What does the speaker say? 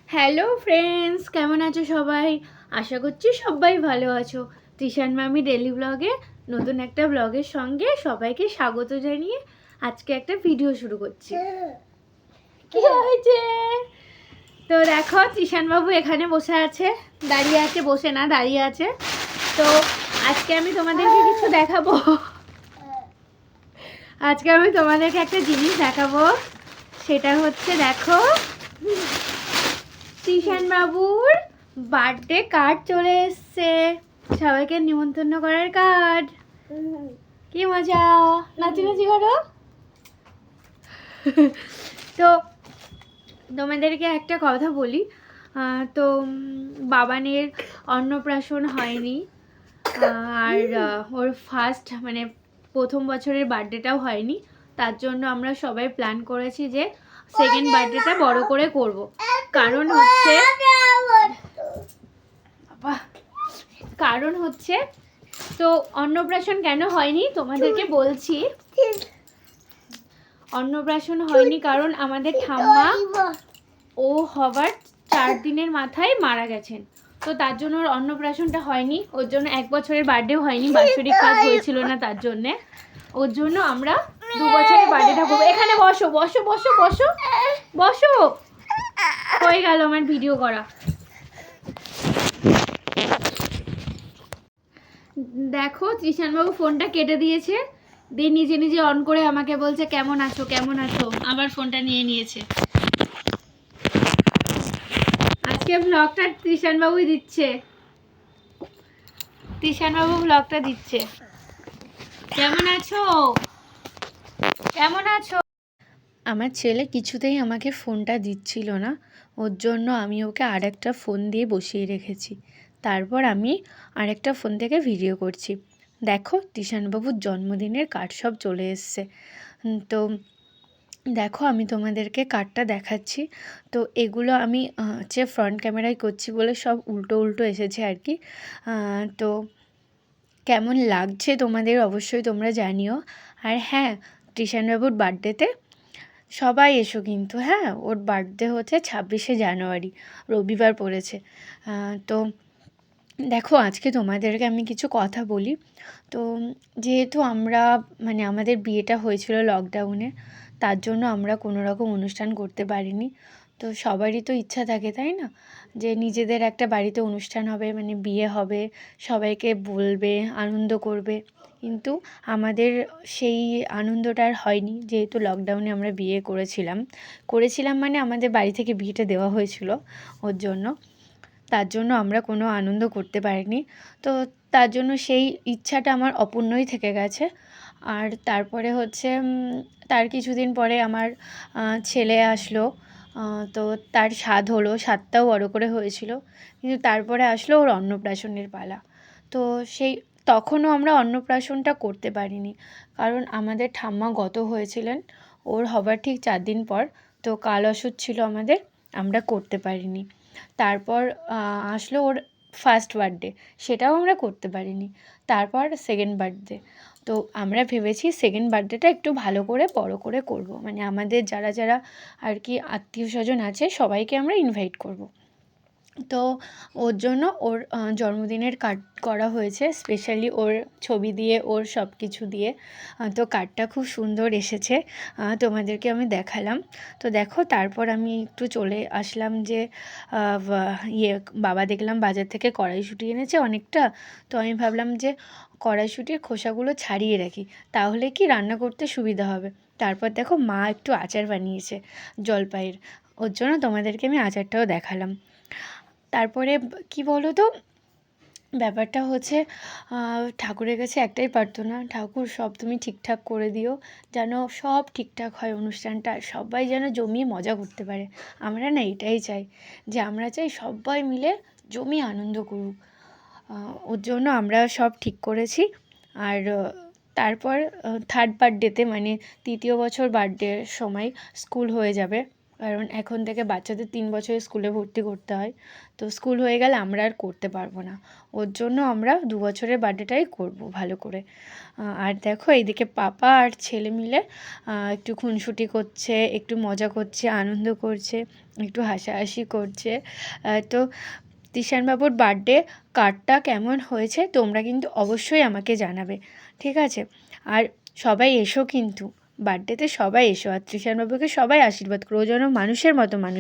Hello friends, কেমন আছো সবাই? আশা করছি সবাই ভালো আছো। তৃষান মামি ডেলি ব্লগে নতুন একটা ব্লগের সঙ্গে সবাইকে স্বাগত জানিয়ে আজকে একটা ভিডিও শুরু করছি। কি হয়েছে? তো দেখো, তৃষান বাবু এখানে বসে আছে, দাঁড়িয়ে আছে, বসে না দাঁড়িয়ে আছে। তো আজকে আমি তোমাদেরকে কিছু দেখাবো। আজকে আমি তোমাদেরকে একটা জিনিস দেখাবো। সেটা হচ্ছে, দেখো, তৃষান বাবুর বার্থডে কার্ড চলে এসছে, সবাইকে নিমন্ত্রণ করার কার্ড। কি মজা, নাচানাচি করো। তো তোমাদেরকে একটা কথা বলি, তো বাবানের অন্নপ্রাশন হয়নি, আর ওর ফার্স্ট মানে প্রথম বছরের বার্থডেটাও হয়নি। তার জন্য আমরা সবাই প্ল্যান করেছি যে সেকেন্ড বার্থডেটা বড় করে করব। কারণ হচ্ছে তো অন্নপ্রাশন কেন হয়নি তোমাদেরকে বলছি। অন্নপ্রাশন হয়নি কারণ আমাদের ঠাম্মা ও হবার 4 দিনের মাথায় মারা গেছেন। তো তার জন্য ওর অন্নপ্রাশনটা হয়নি, ওর জন্য 1 বছরের বার্থডেও হয়নি, বাৎসরিক কাজ হয়েছিল না তার জন্যে। ওর জন্য আমরা 2 বছরের বার্থডেটা করবো। এখানে বসো বসো বসো বসো বসো। হয়ে গেল আমার ভিডিও করা। দেখো, তৃষানবাবু ফোনটা কেটে দিয়েছে, দিয়ে নিজে নিজে অন করে আমাকে বলছে কেমন আছো কেমন আছো, আবার ফোনটা নিয়ে নিয়েছে। আজকে ব্লগটা তৃষানবাবুই দিচ্ছে, তৃষানবাবু ব্লগটা দিচ্ছে। কেমন আছো কেমন আছো? আমার ছেলে কিছুতেই আমাকে ফোনটা দিচ্ছিল না, ওর জন্য আমি ওকে আরেকটা ফোন দিয়ে বসিয়ে রেখেছি। তারপর আমি আরেকটা ফোন থেকে ভিডিও করছি। দেখো, তৃষানবাবুর জন্মদিনের কার্ড সব চলে এসছে। তো দেখো, আমি তোমাদেরকে কার্ডটা দেখাচ্ছি। তো এগুলো আমি হচ্ছে ফ্রন্ট ক্যামেরায় করছি বলে সব উল্টো উল্টো এসেছে আর কি। তো কেমন লাগছে তোমাদের অবশ্যই তোমরা জানিও। আর হ্যাঁ, তৃষানবাবুর বার্থডেতে সবাই এসো কিন্তু। হ্যাঁ, ওর বার্থডে হচ্ছে 26শে জানুয়ারি, রবিবার পড়েছে। তো দেখো, আজকে তোমাদেরকে আমি কিছু কথা বলি। তো যেহেতু আমরা মানে আমাদের বিয়েটা হয়েছিল লকডাউনে, তার জন্য আমরা কোনো রকম অনুষ্ঠান করতে পারিনি। তো সবারই তো ইচ্ছা থাকে, তাই না, যে নিজেদের একটা বাড়িতে অনুষ্ঠান হবে, মানে বিয়ে হবে, সবাইকে বলবে, আনন্দ করবে। কিন্তু আমাদের সেই আনন্দটা আর হয়নি, যেহেতু লকডাউনে আমরা বিয়ে করেছিলাম মানে আমাদের বাড়ি থেকে বিয়েটা দেওয়া হয়েছিল ওর জন্য। তার জন্য আমরা কোনো আনন্দ করতে পারিনি। তো তার জন্য সেই ইচ্ছাটা আমার অপূর্ণই থেকে গেছে। আর তারপরে হচ্ছে তার কিছুদিন পরে আমার ছেলে আসলো। তো তার স্বাদ হলো, স্বাদটাও বড় করে হয়েছিল। কিন্তু তারপরে আসলো ওর অন্নপ্রাশনের পালা। তো তখনও আমরা অন্নপ্রাশনটা করতে পারিনি, কারণ আমাদের ঠাম্মা গত হয়েছিলেন ওর হবার ঠিক 4 দিন পর। তো কাল অসুখ ছিল আমাদের, আমরা করতে পারিনি। তারপর আসলো ওর ফার্স্ট বার্থডে, সেটাও আমরা করতে পারিনি। তারপর সেকেন্ড বার্থডে। তো আমরা ভেবেছি সেকেন্ড বার্থডেটা একটু ভালো করে বড় করে করব, মানে আমাদের যারা যারা আর কি আত্মীয় স্বজন আছে সবাইকে আমরা ইনভাইট করব। তো ওর জন্য ওর জন্মদিনের কার্ড করা হয়েছে, স্পেশালি ওর ছবি দিয়ে, ওর সব কিছু দিয়ে। তো কার্ডটা খুব সুন্দর এসেছে, তোমাদেরকে আমি দেখালাম। তো দেখো, তারপর আমি একটু চলে আসলাম যে বাবা দেখলাম বাজার থেকে কড়াইশুঁটি এনেছে অনেকটা। তো আমি ভাবলাম যে কড়াইশুঁটির খোসাগুলো ছাড়িয়ে রাখি, তাহলে কি রান্না করতে সুবিধা হবে। তারপর দেখো, মা একটু আচার বানিয়েছে জলপাইয়ের, ওর জন্য তোমাদেরকে আমি আচারটাও দেখালাম। তারপরে কি বলো তো, ব্যাপারটা হচ্ছে ঠাকুরের কাছে একটাই প্রার্থনা, ঠাকুর সব তুমি ঠিকঠাক করে দিও, যেন সব ঠিকঠাক হয় অনুষ্ঠানটা, সবাই যেন জমিয়ে মজা করতে পারে। আমরা না এটাই চাই, যে আমরা চাই সবাই মিলে জমিয়ে আনন্দ করুক। ওর জন্য আমরা সব ঠিক করেছি। আর তারপর থার্ড বার্থডেতে মানে 3য় বছর বার্থডের সময় স্কুল হয়ে যাবে, কারণ এখন থেকে বাচ্চাদের 3 বছরের স্কুলে ভর্তি করতে হয়, তো স্কুল হয়ে গেলে আমরা আর করতে পারবো না। ওর জন্য আমরা 2 বছরের বার্থডেটাই করব ভালো করে। আর দেখো এইদিকে পাপা আর ছেলে মিলে একটু খুনসুটি করছে, একটু মজা করছে, আনন্দ করছে, একটু হাসাহাসি করছে। তো তিশানবাবুর বার্থডে কার্ডটা কেমন হয়েছে তোমরা কিন্তু অবশ্যই আমাকে জানাবে, ঠিক আছে? আর সবাই এসো কিন্তু, বার্থডেতে সবাই এসো, আর তিশানবাবুকে সবাই আশীর্বাদ করো, ও যেন মানুষের মতো মানুষ।